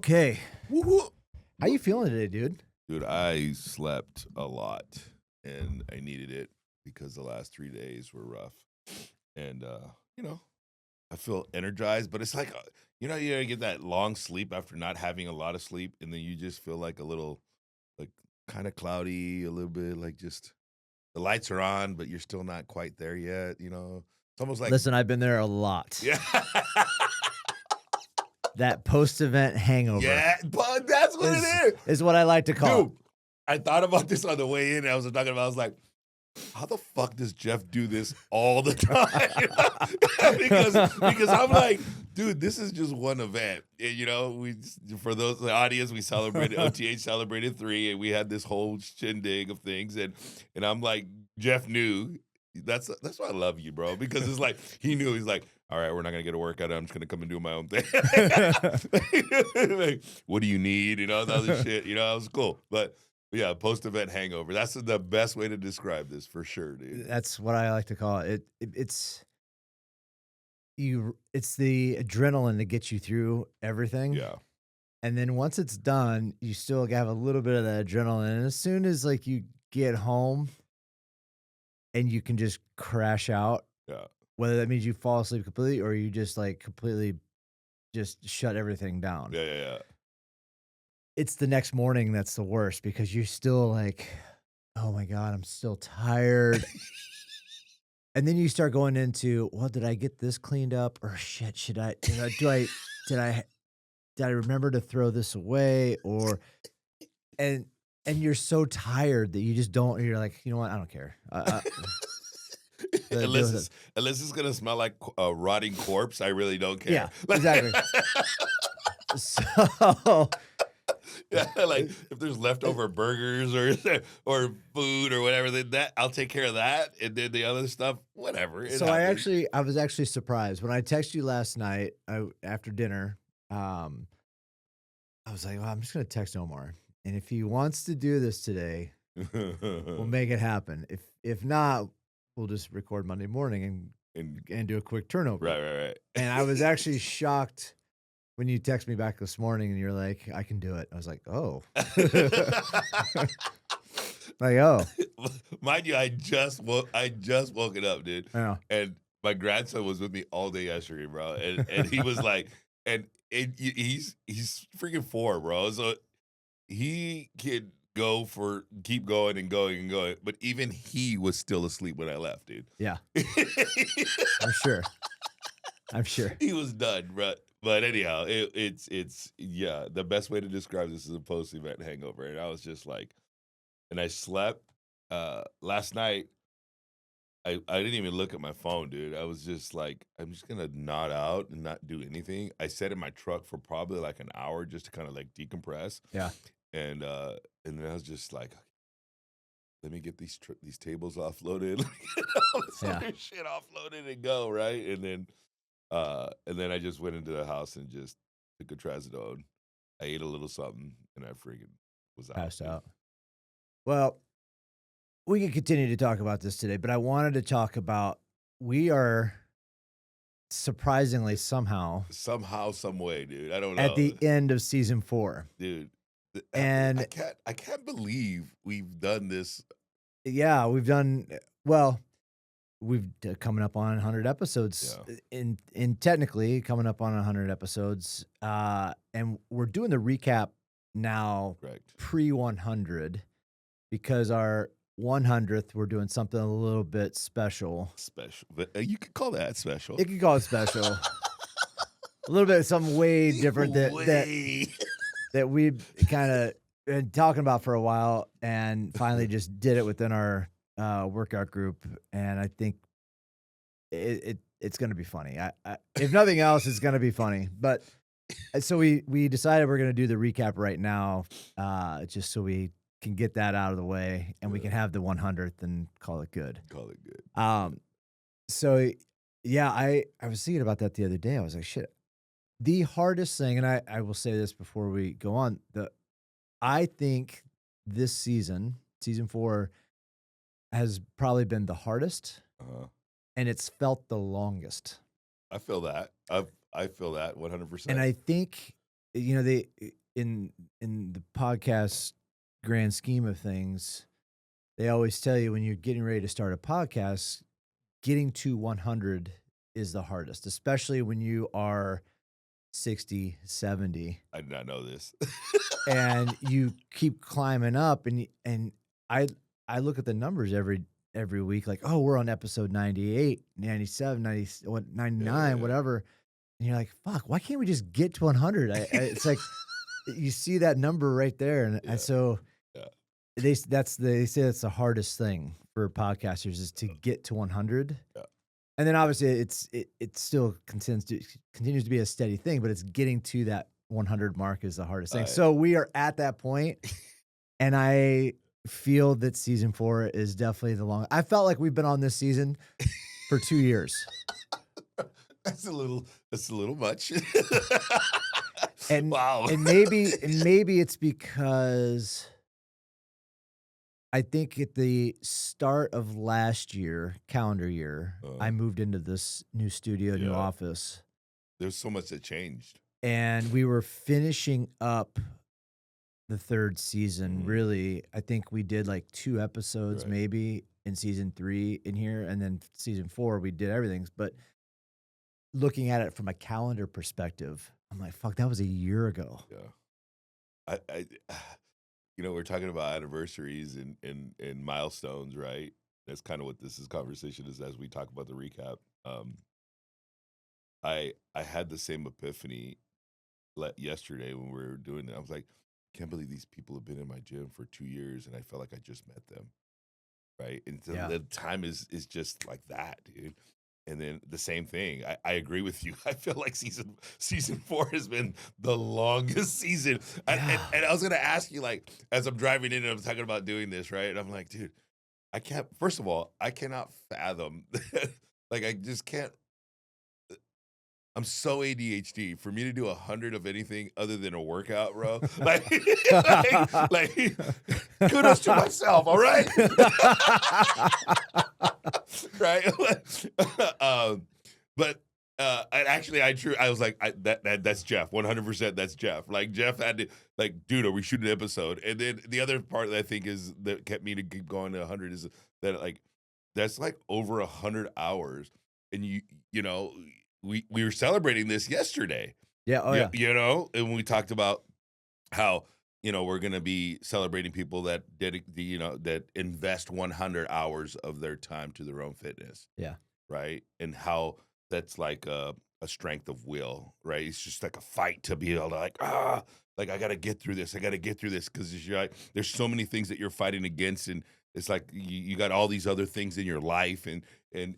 Okay. Woo-hoo. How you feeling today, dude? Dude, I slept a lot and I needed it because the last 3 days were rough. And, I feel energized, but it's like, you get that long sleep after not having a lot of sleep. And then you just feel like a little, like kind of cloudy, a little bit like just the lights are on, but you're still not quite there yet. It's almost like, Listen, I've been there a lot. yeah. That post-event hangover. Yeah, but that's what it is. Is what I like to call Dude, I thought about this on the way in. I was like, how the fuck does Jeff do this all the time? because I'm like, dude, this is just one event. And, for the audience, we celebrated OTH celebrated 3, and we had this whole shindig of things. And I'm like, Jeff knew. That's why I love you, bro. Because it's like he knew. He's like, all right, we're not gonna get a workout. I'm just gonna come and do my own thing. Like, what do you need? That other shit. It was cool. But yeah, post-event hangover. That's the best way to describe this for sure, dude. That's what I like to call it. It's the adrenaline that gets you through everything. Yeah. And then once it's done, you still have a little bit of that adrenaline. And as soon as like you get home and you can just crash out. Yeah. Whether that means you fall asleep completely or you just like completely just shut everything down. Yeah. It's the next morning that's the worst because you're still like, oh my God, I'm still tired. And then you start going into, well, did I get this cleaned up? Or shit, did I remember to throw this away? And you're so tired that you just don't, you're like, you know what? I don't care. Unless it's gonna smell like a rotting corpse, I really don't care. Yeah, exactly. So yeah, like if there's leftover burgers or food or whatever, then that I'll take care of that, and then the other stuff, whatever. So I was actually surprised when I texted you last night after dinner. I was like, well, I'm just gonna text Omar, and if he wants to do this today, we'll make it happen. If not, we'll just record Monday morning and do a quick turnover. Right. And I was actually shocked when you text me back this morning and you're like, I can do it. I was like, oh. Like, oh. Mind you, I just woken up, dude. I know. And my grandson was with me all day yesterday, bro. And he was like, he's freaking 4, bro. So he can keep going and going and going. But even he was still asleep when I left, dude. Yeah. I'm sure. He was done, bro. But anyhow, it's the best way to describe this is a post-event hangover. And I was just like, and I slept last night. I didn't even look at my phone, dude. I was just like, I'm just gonna nod out and not do anything. I sat in my truck for probably like an hour just to kind of like decompress. Yeah. And then I was just like, let me get these tables offloaded, all this other shit offloaded and go, right? And then I just went into the house and just took a trazodone. I ate a little something and I freaking was out. Passed out. Well, we can continue to talk about this today, but I wanted to talk about we are surprisingly some way, dude. I don't know. At the end of season 4. Dude. And I can't believe we've done this. Yeah, we've coming up on 100 episodes in technically coming up on 100 episodes. And we're doing the recap now pre 100 because our 100th, we're doing something a little bit special. But you could call that special. You could call it special. A little bit something way different that we've kind of been talking about for a while and finally just did it within our workout group. And I think it's going to be funny. If nothing else, it's going to be funny. But so we decided we're going to do the recap right now just so we can get that out of the way and we can have the 100th and call it good. So yeah, I was thinking about that the other day. I was like, shit. The hardest thing, and I will say this before we go on, I think this season 4, has probably been the hardest, and it's felt the longest. I feel that. I feel that 100%. And I think they in the podcast grand scheme of things, they always tell you when you're getting ready to start a podcast, getting to 100 is the hardest, especially when you are 60, 70, I did not know this. and you keep climbing up, and I I look at the numbers every week, like, oh, we're on episode 98, 97, 99, Yeah. whatever. And you're like, fuck, why can't we just get to 100? It's like you see that number right there, and, Yeah. and so Yeah. they say that's the hardest thing for podcasters is to get to 100. Yeah. And then obviously it still continues to be a steady thing, but it's getting to that 100 mark is the hardest thing. So we are at that point, and I feel that season 4 is definitely the long. I felt like we've been on this season for 2 years. That's a little much. And wow. and maybe it's because I think at the start of last year, calendar year, I moved into this new studio, new Yeah. office, There's so much that changed. and we were finishing up the 3rd season. Really, I think we did like 2 episodes Right. maybe in season 3 in here, and then season 4 we did everything. But looking at it from a calendar perspective, I'm like, fuck, that was a year ago. Yeah. I we're talking about anniversaries and milestones, right? That's kind of what this conversation is as we talk about the recap. I had the same epiphany yesterday when we were doing it. I was like, can't believe these people have been in my gym for 2 years, and I felt like I just met them, right? And so the time is just like that, dude. And then the same thing. I agree with you. I feel like season 4 has been the longest season. And I was gonna ask you, like, as I'm driving in and I'm talking about doing this, right? And I'm like, dude, I can't. First of all, I cannot fathom. Like, I just can't. I'm so ADHD. For me to do 100 of anything other than a workout, bro, like kudos to myself, all right? Right? But I was like, that's Jeff, 100%. That's Jeff. Like, Jeff had to, like, dude, are we shooting an episode? And then the other part that I think is that kept me to keep going to 100 is that, like, that's like over 100 hours, and you know. We were celebrating this yesterday. Yeah. Oh, yeah. And we talked about how, we're going to be celebrating people that that invest 100 hours of their time to their own fitness. Yeah. Right. And how that's like a strength of will, right? It's just like a fight to be able to like, I got to get through this. I got to get through this. Cause you're like, there's so many things that you're fighting against, and it's like you got all these other things in your life, and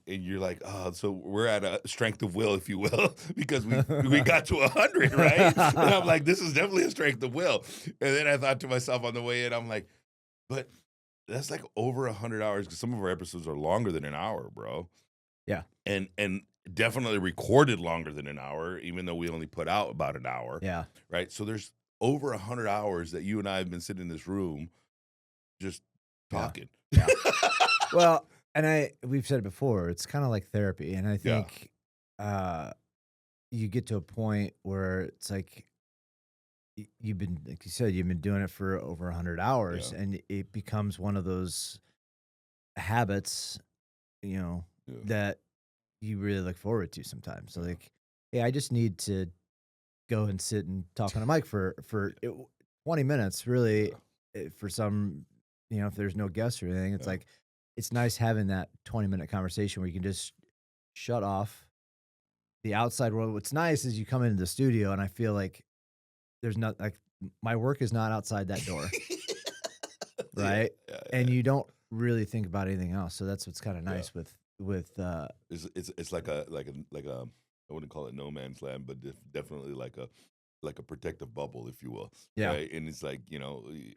you're like, oh, so we're at a strength of will, if you will, because we got to 100, right? And I'm like, this is definitely a strength of will. And then I thought to myself on the way in, I'm like, but that's like over 100 hours, because some of our episodes are longer than an hour, bro. Yeah. And definitely recorded longer than an hour, even though we only put out about an hour. Yeah. Right. So there's over 100 hours that you and I have been sitting in this room just talking. Yeah. Well, and we've said it before, it's kind of like therapy. And I think you get to a point where it's like you've been, like you said, you've been doing it for over 100 hours, and it becomes one of those habits, that you really look forward to sometimes. So like, hey, I just need to go and sit and talk on a mic for 20 minutes, really. For some, if there's no guests or anything, it's like, it's nice having that 20-minute conversation where you can just shut off the outside world. What's nice is you come into the studio, and I feel like there's not, like, my work is not outside that door. Right. And you don't really think about anything else. So that's what's kind of nice with it's like a I wouldn't call it no man's land, but definitely like a protective bubble, if you will. Yeah. Right? And it's like,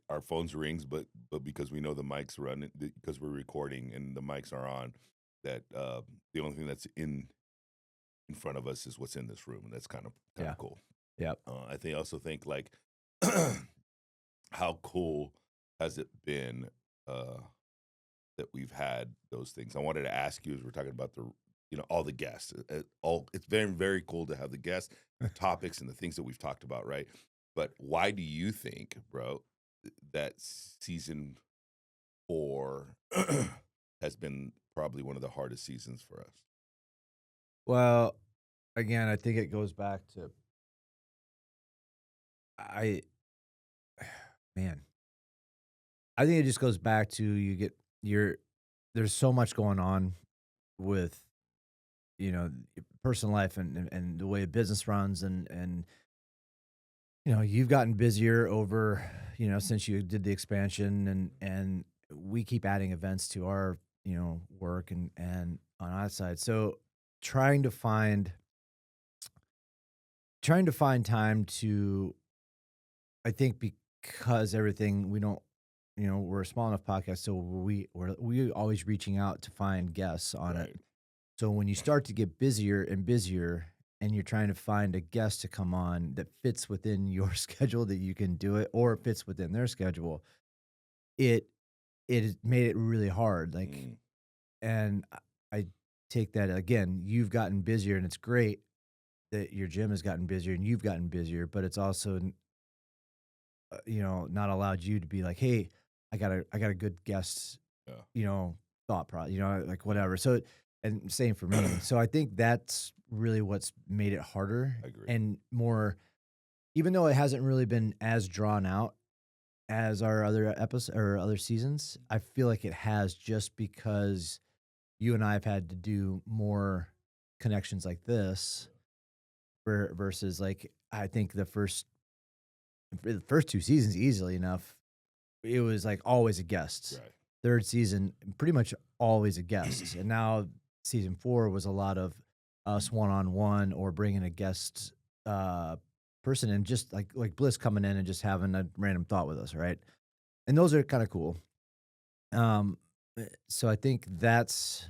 our phones rings, but because we know the mics run, because we're recording and the mics are on, that the only thing that's in front of us is what's in this room, and that's kind of cool. Yeah. I also think, like, how cool has it been that we've had those things? I wanted to ask you, as we're talking about all the guests. It's very, very cool to have the guests, the topics, and the things that we've talked about, right? But why do you think, bro, that season 4 has been probably one of the hardest seasons for us? Well, again, I think it goes back to I man, I think it just goes back to there's so much going on with, personal life and the way business runs and you've gotten busier over, since you did the expansion and we keep adding events to our, work and on our side. So trying to find time to I think because everything we don't we're a small enough podcast, so we always reaching out to find guests on it. Right. So when you start to get busier and busier and you're trying to find a guest to come on that fits within your schedule that you can do it or fits within their schedule, it it has made it really hard. Mm, And I take that again, you've gotten busier and it's great that your gym has gotten busier and you've gotten busier, but it's also not allowed you to be like, hey, I got a good guest, yeah, thought pro, like whatever. So, and same for me. So I think that's really what's made it harder I agree. and more, even though it hasn't really been as drawn out as our other episodes or other seasons. I feel like it has just because you and I have had to do more connections like this versus like I think for the first 2 seasons easily enough, it was like always a guest. Right. 3rd season, pretty much always a guest. And now season 4 was a lot of us one-on-one or bringing a guest person in, just like Bliss coming in and just having a random thought with us, right? And those are kind of cool. So I think that's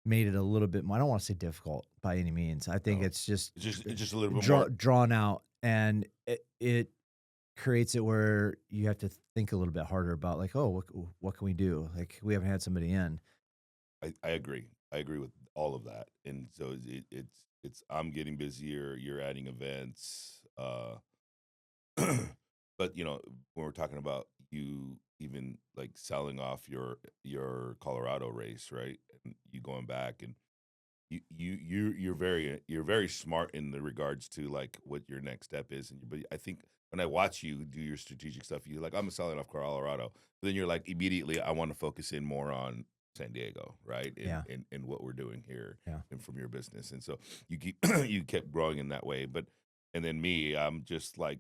made it a little bit more, I don't want to say difficult by any means. I think No, it's just it's just a little bit more. drawn out, and it creates it where you have to think a little bit harder about like, oh, what can we do? Like we haven't had somebody in. I agree. I agree with all of that. And so it's I'm getting busier. You're adding events. But when we're talking about you even like selling off your Colorado race, right? And you going back and you're very smart in the regards to like what your next step is. And but I think when I watch you do your strategic stuff, you're like, I'm selling off Colorado. But then you're like, immediately, I want to focus in more on San Diego, right? Yeah. And what we're doing here Yeah. and from your business. And so you keep you kept growing in that way. But and then me, I'm just like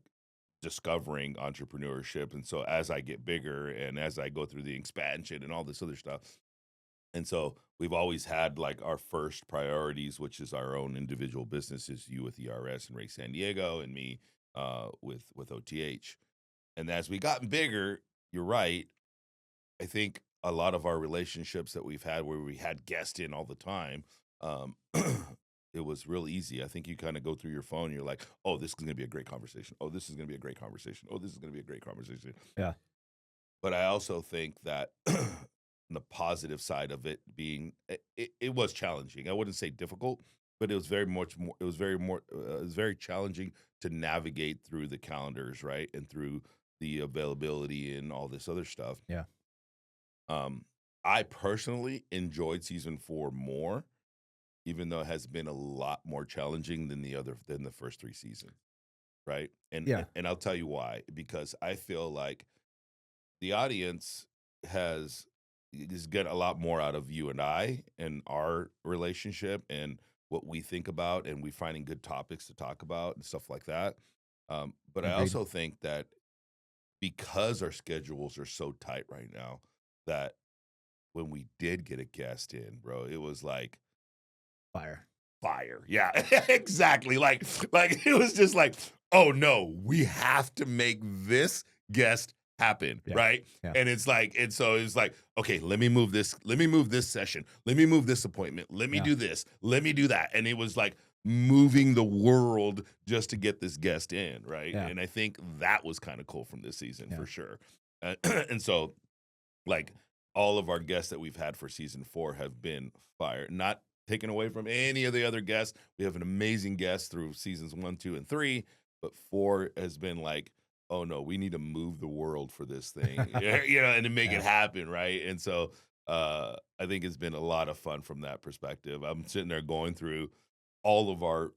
discovering entrepreneurship. And so as I get bigger and as I go through the expansion and all this other stuff, and so we've always had like our first priorities, which is our own individual businesses, you with ERS and Race San Diego, and me with OTH. And as we gotten bigger, you're right. I think a lot of our relationships that we've had where we had guests in all the time, um, it was real easy. I think you kind of go through your phone, and you're like, oh, this is going to be a great conversation. Oh, this is going to be a great conversation. Oh, this is going to be a great conversation. Yeah. But I also think that the positive side of it being it was challenging. I wouldn't say difficult, but it was very much more. It was very challenging to navigate through the calendars, right, and through the availability and all this other stuff. Yeah. Um, I personally enjoyed season 4 more, even though it has been a lot more challenging than the first 3 seasons, right? And Yeah. and I'll tell you why. Because I feel like the audience has is get a lot more out of you and I and our relationship and what we think about, and we finding good topics to talk about and stuff like that. But I Agreed. also think that because our schedules are so tight right now, that when we did get a guest in, bro, it was like Fire. fire. Yeah, exactly. Like it was just like, oh no, we have to make this guest happen, Yeah. right? Yeah. And it's like, and so it's like, okay, let me move this session, let me move this appointment, let me Yeah. do this, let me do that. And it was like moving the world just to get this guest in, right? Yeah. And I think that was kind of cool from this season Yeah. for sure. And so like all of our guests that we've had for season 4 have been fire. Not taken away from any of the other guests. We have an amazing guest through seasons 1, 2, and 3, but 4 has been like, oh no, we need to move the world for this thing, and to make it happen, right? And so I think it's been a lot of fun from that perspective. I'm sitting there going through all of our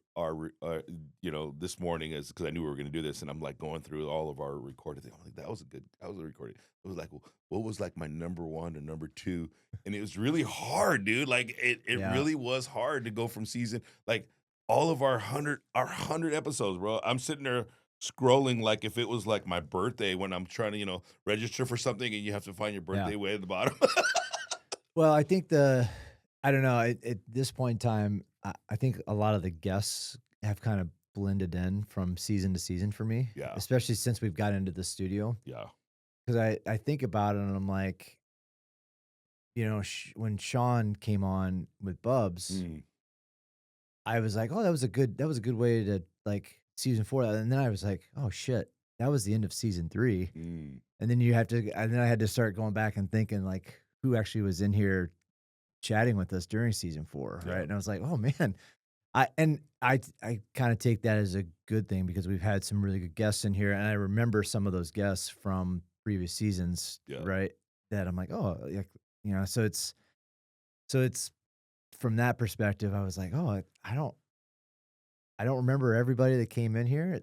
this morning is because I knew we were going to do this, and I'm like going through all of our recorded thing. I'm like, that was a recording. It was like, what was like my number 1 or number 2, and it was really hard, dude. Like it really was hard to go from season like all of our 100 episodes, bro. I'm sitting there scrolling like if it was like my birthday when I'm trying to register for something and you have to find your birthday way at the bottom. Well, I think I don't know, at this point in time, I think a lot of the guests have kind of blended in from season to season for me. Yeah. Especially since we've got into the studio. Yeah. Because I think about it and I'm like, when Sean came on with Bubs, I was like, oh, that was a good way to like season 4. And then I was like, oh shit, that was the end of season 3. And then I had to start going back and thinking like who actually was in here chatting with us during season 4, right? And I was like, oh man, I kind of take that as a good thing because we've had some really good guests in here, and I remember some of those guests from previous seasons, right? That I'm like, oh, so it's from that perspective, I was like, oh, I don't remember everybody that came in here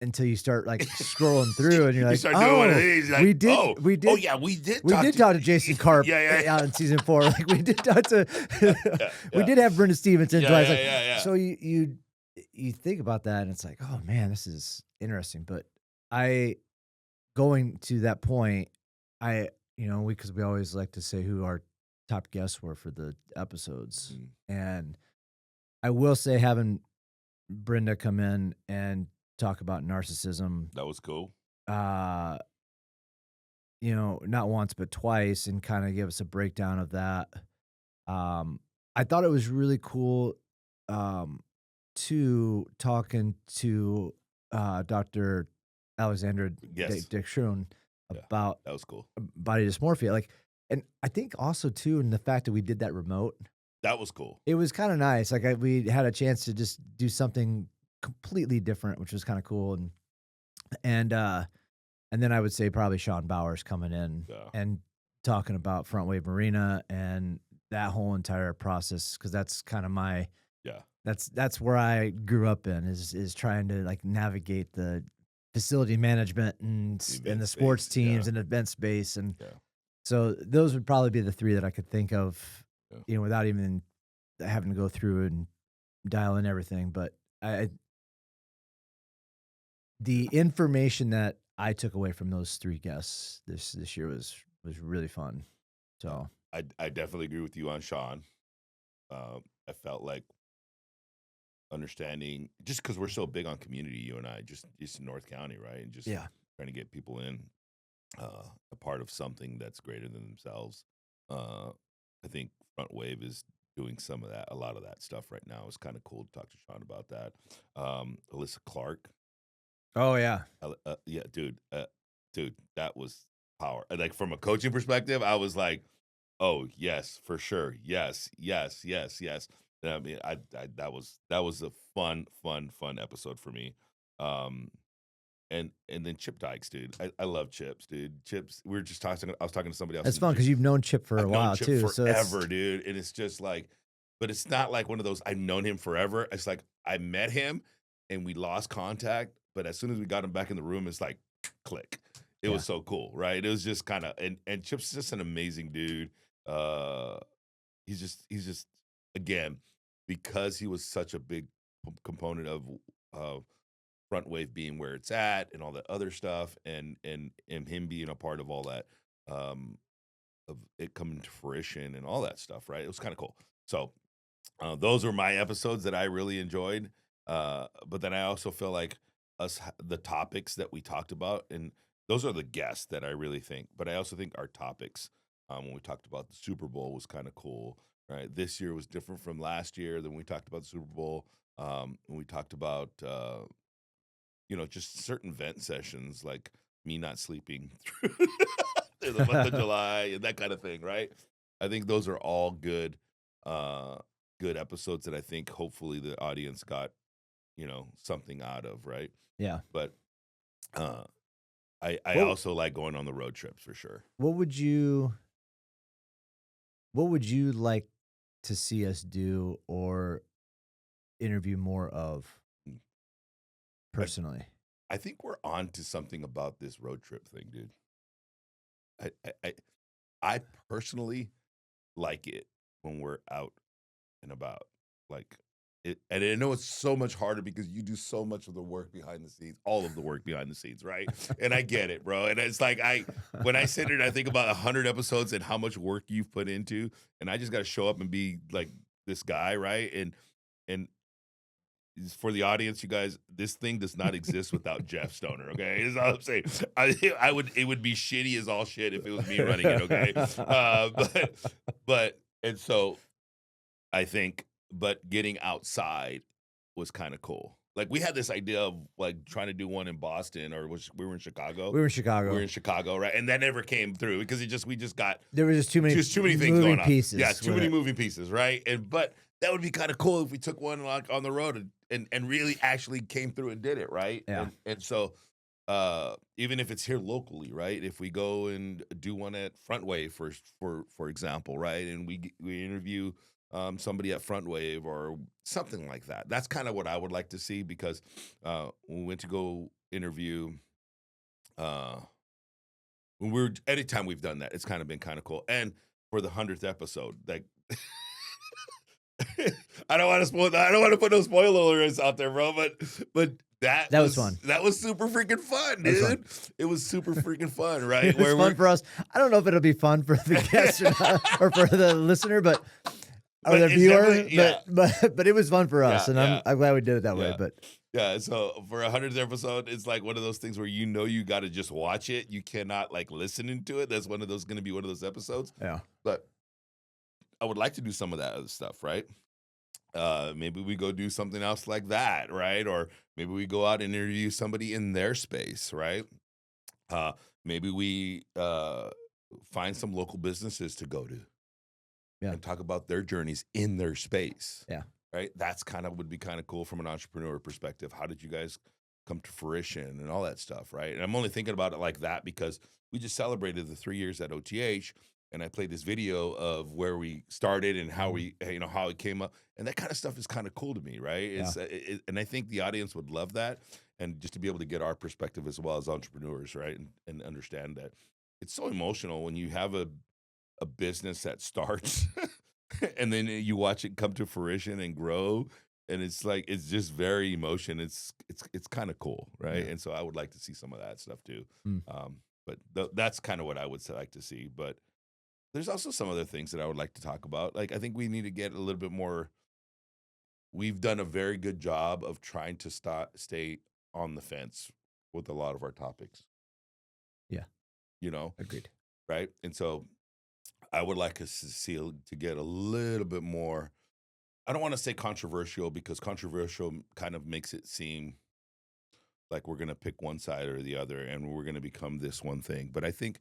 until you start like scrolling through and you're like, like, we did talk to Jason Karp out in season 4. Like we did talk to, we did have Brenda Stevens in twice. So you think about that and it's like, oh man, this is interesting. But going to that point, because we always like to say who our top guests were for the episodes. And I will say having Brenda come in and talk about narcissism. That was cool. Not once but twice, and kind of give us a breakdown of that. I thought it was really cool talking to Dr. Alexandra Drecun about that was cool. Body dysmorphia. Like, and I think also too, in the fact that we did that remote. That was cool. It was kind of nice. Like we had a chance to just do something completely different, which was kind of cool. And then I would say probably Sean Bowers coming in and talking about Front Wave Marina and that whole entire process, because that's kind of my that's where I grew up in is trying to like navigate the facility management and the sports teams and event space, and so those would probably be the 3 that I could think of, without even having to go through and dial in everything. But the information that I took away from those 3 guests this year was really fun. So I definitely agree with you on Sean. I felt like understanding, just because we're so big on community, you and I, just in North County, right? And just trying to get people in a part of something that's greater than themselves. I think Front Wave is doing a lot of that stuff right now. It's kind of cool to talk to Sean about that. Alyssa Clark. Oh yeah. Dude, that was power. Like from a coaching perspective, I was like, oh yes, for sure. Yes. I mean, that was a fun episode for me. And then Chip Dykes, dude. I love Chips, dude. Chips. We were just talking. I was talking to somebody else. That's fun because you've known Chip for a while too. Forever, dude. And it's just like, but it's not like one of those I've known him forever. It's like I met him and we lost contact, but as soon as we got him back in the room, it's like click. It was so cool, right? It was just kind of and Chip's just an amazing dude. He's just again, because he was such a big component of Front Wave being where it's at and all that other stuff, and him being a part of all that, of it coming to fruition and all that stuff, right? It was kind of cool. So those were my episodes that I really enjoyed. But then I also feel like the topics that we talked about, and those are the guests that I really think. But I also think our topics, when we talked about the Super Bowl, was kind of cool. Right, this year was different from last year. Then we talked about the Super Bowl. When we talked about just certain vent sessions, like me not sleeping through the month of July and that kind of thing, right? I think those are all good good episodes that I think hopefully the audience got, something out of, right? Yeah. But I Well- also like going on the road trips for sure. What would you like to see us do or interview more of Mm. personally? I think we're on to something about this road trip thing, dude. I personally like it when we're out and about. Like it, and I know it's so much harder because you do so much of the work behind the scenes, all of the work behind the scenes, right? And I get it, bro. And it's like when I sit here and I think about 100 episodes and how much work you've put into, and I just got to show up and be like this guy, right? And for the audience, you guys, this thing does not exist without Jeff Stoner. Okay, is all I'm saying. It would be shitty as all shit if it was me running it. Okay, and so I think, but getting outside was kind of cool. Like we had this idea of like trying to do one in Boston, or we were in Chicago. We were in Chicago. We were in Chicago, right? And that never came through because we just got there was just too many things going on. Pieces Yeah, too many moving pieces, right? But that would be kind of cool if we took one like on the road and really actually came through and did it, right? Yeah. And so even if it's here locally, right? If we go and do one at Front Wave for example, right? And we interview somebody at Front Wave or something like that. That's kind of what I would like to see because when we went to go interview anytime we've done that, it's kind of been kind of cool. And for the 100th episode, like I don't want to put no spoiler alerts out there, bro, but that was fun. That was super freaking fun, dude. It was super freaking fun, right? It was fun for us. I don't know if it'll be fun for the guest or for the listener, but or the viewer, but it was fun for us, and I'm glad we did it that way. But yeah, so for 100th episode, it's like one of those things where you got to just watch it. You cannot like listen into it. That's going to be one of those episodes. Yeah, but I would like to do some of that other stuff, right? Maybe we go do something else like that, right? Or maybe we go out and interview somebody in their space, right? Maybe we find some local businesses to go to. Yeah. And talk about their journeys in their space. Yeah. Right. That's would be kind of cool from an entrepreneur perspective. How did you guys come to fruition and all that stuff? Right. And I'm only thinking about it like that because we just celebrated the 3 years at OTH and I played this video of where we started and how how it came up. And that kind of stuff is kind of cool to me. Right. And I think the audience would love that. And just to be able to get our perspective as well as entrepreneurs. Right. And understand that it's so emotional when you have a business that starts and then you watch it come to fruition and grow, and it's like it's just very emotion. It's kind of cool, right? And so I would like to see some of that stuff too. But that's kind of what I would like to see. But there's also some other things that I would like to talk about. Like I think we need to get a little bit more. We've done a very good job of trying to stay on the fence with a lot of our topics. Yeah, agreed, right? And so I would like us to get a little bit more. I don't want to say controversial because controversial kind of makes it seem like we're going to pick one side or the other and we're going to become this one thing. But I think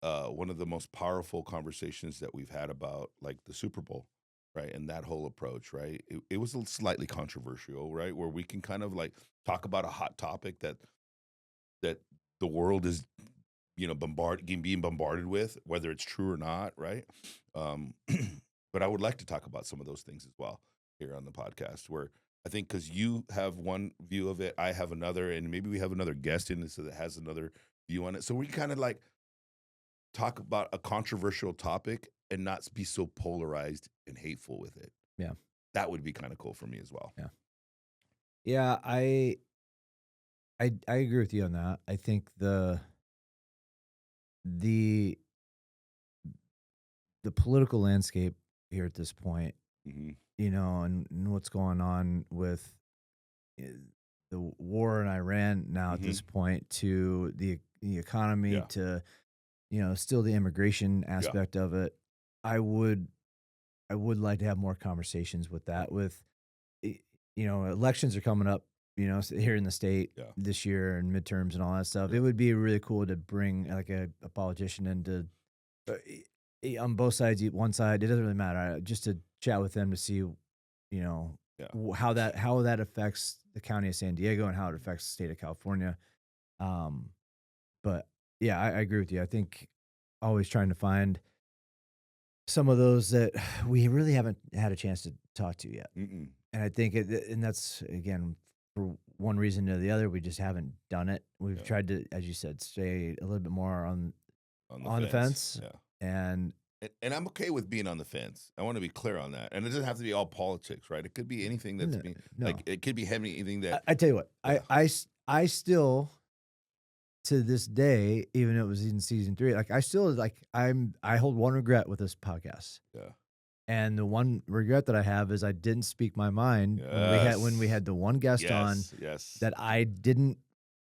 one of the most powerful conversations that we've had about like the Super Bowl, right? And that whole approach, right? It was slightly controversial, right? Where we can kind of like talk about a hot topic that the world is being bombarded with, whether it's true or not, right? But I would like to talk about some of those things as well here on the podcast, where I think because you have one view of it, I have another, and maybe we have another guest in this that has another view on it. So we kind of like talk about a controversial topic and not be so polarized and hateful with it. Yeah. That would be kind of cool for me as well. Yeah. Yeah, I agree with you on that. I think the political landscape here at this point, and what's going on with the war in Iran now at this point, to the economy, to still the immigration aspect of it. I would like to have more conversations with that. With elections are coming up, here in the state this year, and midterms and all that stuff. It would be really cool to bring like a politician into on both sides, one side, it doesn't really matter. Just to chat with them to see, how that affects the county of San Diego and how it affects the state of California. But yeah, I agree with you. I think always trying to find some of those that we really haven't had a chance to talk to yet. Mm-mm. And I think and that's, again, for one reason or the other, we just haven't done it. We've tried to, as you said, stay a little bit more on the fence. Yeah. And I'm okay with being on the fence. I want to be clear on that. And it doesn't have to be all politics, right? It could be anything that's like, it could be anything that. I tell you what, I still, to this day, even though it was in season 3, like I still I hold one regret with this podcast. Yeah. And the one regret that I have is I didn't speak my mind when we had the one guest on that I didn't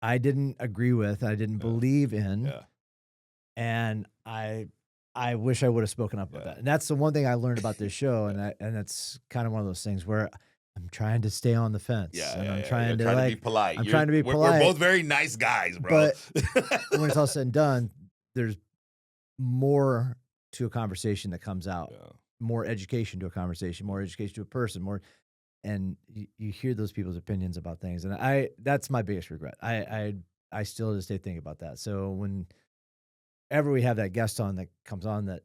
agree with, I didn't believe in. Yeah. And I wish I would have spoken up about that. And that's the one thing I learned about this show. And that's kind of one of those things where I'm trying to stay on the fence. I'm trying to be polite. I'm trying to be polite. We're both very nice guys, bro. But when it's all said and done, there's more to a conversation that comes out. Yeah. More education to a conversation, more education to a person, and you hear those people's opinions about things. And that's my biggest regret. I still to this day think about that. So whenever we have that guest on that comes on that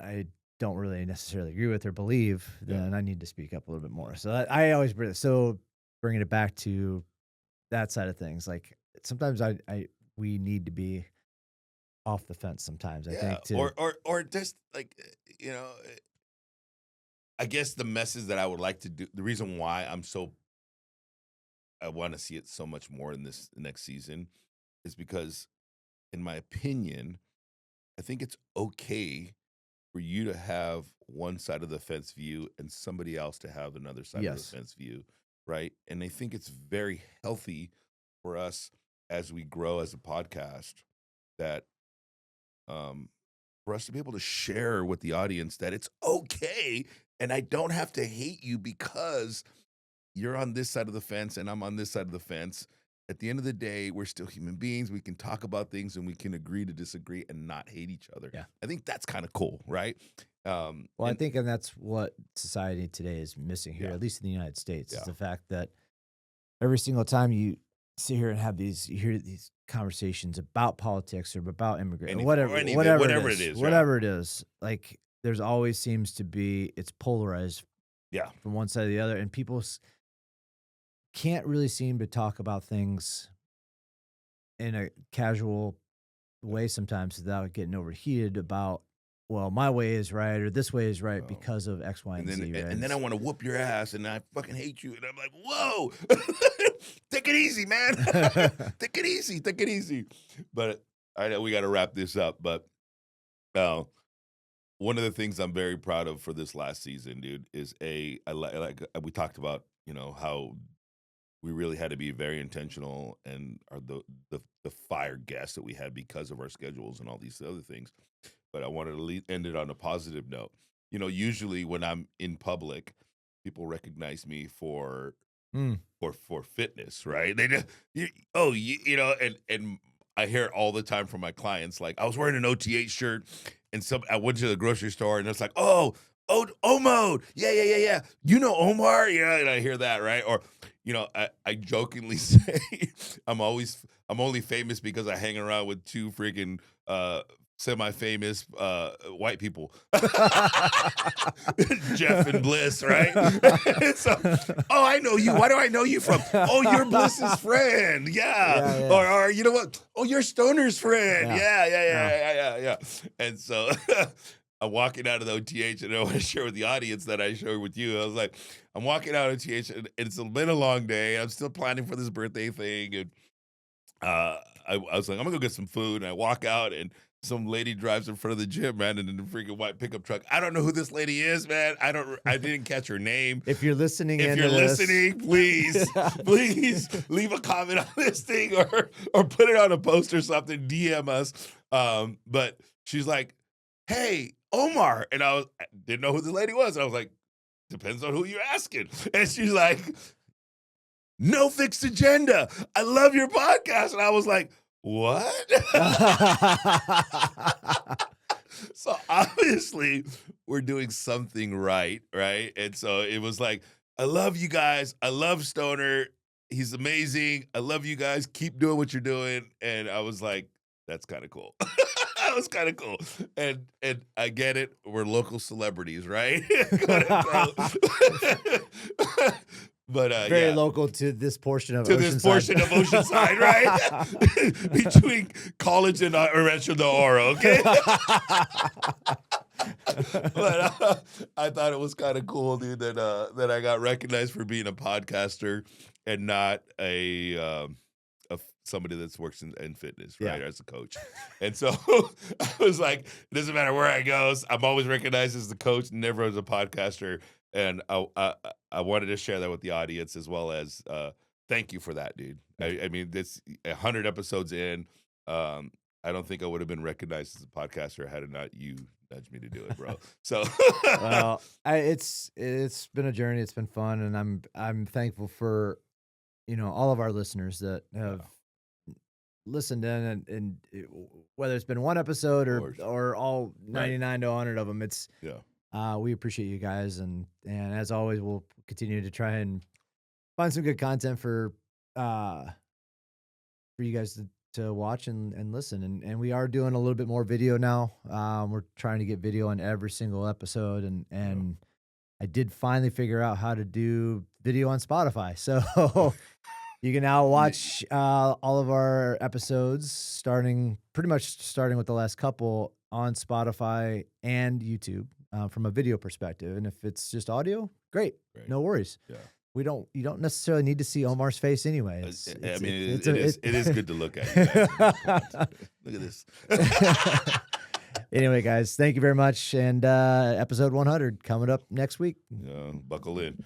I don't really necessarily agree with or believe, then I need to speak up a little bit more. So I always bringing it back to that side of things. Like sometimes we need to be off the fence sometimes. I think too. Or just like, I guess the message that I would like to do, the reason why I want to see it so much more in this next season is because, in my opinion, I think it's okay for you to have one side of the fence view and somebody else to have another side of the fence view, right? And I think it's very healthy for us as we grow as a podcast that for us to be able to share with the audience that it's okay and I don't have to hate you because you're on this side of the fence and I'm on this side of the fence. At the end of the day, we're still human beings. We can talk about things and we can agree to disagree and not hate each other. Yeah. I think that's kind of cool, right? I think that's what society today is missing here, at least in the United States, is the fact that every single time you sit here and you hear these conversations about politics or about immigration, whatever it is, like there's always seems to be, it's polarized from one side to the other, and people can't really seem to talk about things in a casual way sometimes without getting overheated about, well, my way is right or this way is right because of X, Y, and Z. Right? And then I want to whoop your ass and I fucking hate you. And I'm like, whoa, take it easy, man. Take it easy. But I know we got to wrap this up. But one of the things I'm very proud of for this last season, dude, is we talked about, how we really had to be very intentional and the fire guests that we had because of our schedules and all these other things. But I wanted to end it on a positive note. Usually when I'm in public, people recognize me for fitness, right? They just, and I hear it all the time from my clients. Like, I was wearing an OTH shirt, and I went to the grocery store, and it's like, oh, Omo, yeah. Omar, yeah, and I hear that, right? Or, I jokingly say I'm only famous because I hang around with two freaking semi-famous white people, Jeff and Bliss, right? So, I know you. Why do I know you from? Oh, you're Bliss's friend. Yeah. Or you know what? Oh, you're Stoner's friend. Yeah. And so I'm walking out of the OTH, and I want to share with the audience that I shared with you. I was like, I'm walking out of OTH, and it's been a long day. I'm still planning for this birthday thing, and I was like, I'm gonna go get some food, and I walk out, and some lady drives in front of the gym, man, in a freaking white pickup truck. I don't know who this lady is, man. I didn't catch her name. If you're listening, please leave a comment on this thing or put it on a post or something. DM us. But she's like, "Hey, Omar," and I didn't know who this lady was. And I was like, "Depends on who you're asking." And she's like, "No fixed agenda. I love your podcast." And I was like, what? So obviously we're doing something right. And so it was like, I love you guys. I love Stoner. He's amazing. I love you guys. Keep doing what you're doing. And I was like, that's kind of cool. That was kind of cool. And I get it. We're local celebrities, right? But very local to this portion of Oceanside, right? Between college and Rancho de Oro, okay? But I thought it was kind of cool, dude, that I got recognized for being a podcaster and not somebody that works in fitness, right, as a coach. And so I was like, it doesn't matter where I go, I'm always recognized as the coach, never as a podcaster. And I wanted to share that with the audience, as well as thank you for that, dude. I mean, this 100 episodes in, I don't think I would have been recognized as a podcaster had it not you nudged me to do it, bro. So well, it's been a journey. It's been fun, and I'm thankful for all of our listeners that have listened in, and whether it's been one episode or all 99 to 100 of them, it's we appreciate you guys, and as always, we'll continue to try and find some good content for you guys to watch and listen. And we are doing a little bit more video now. We're trying to get video on every single episode, and I did finally figure out how to do video on Spotify. So you can now watch all of our episodes pretty much starting with the last couple on Spotify and YouTube from a video perspective. And if it's just audio, great. No worries. Yeah. You don't necessarily need to see Omar's face anyway. It is good to look at. Look at this. Anyway, guys, thank you very much. And episode 100 coming up next week. Buckle in.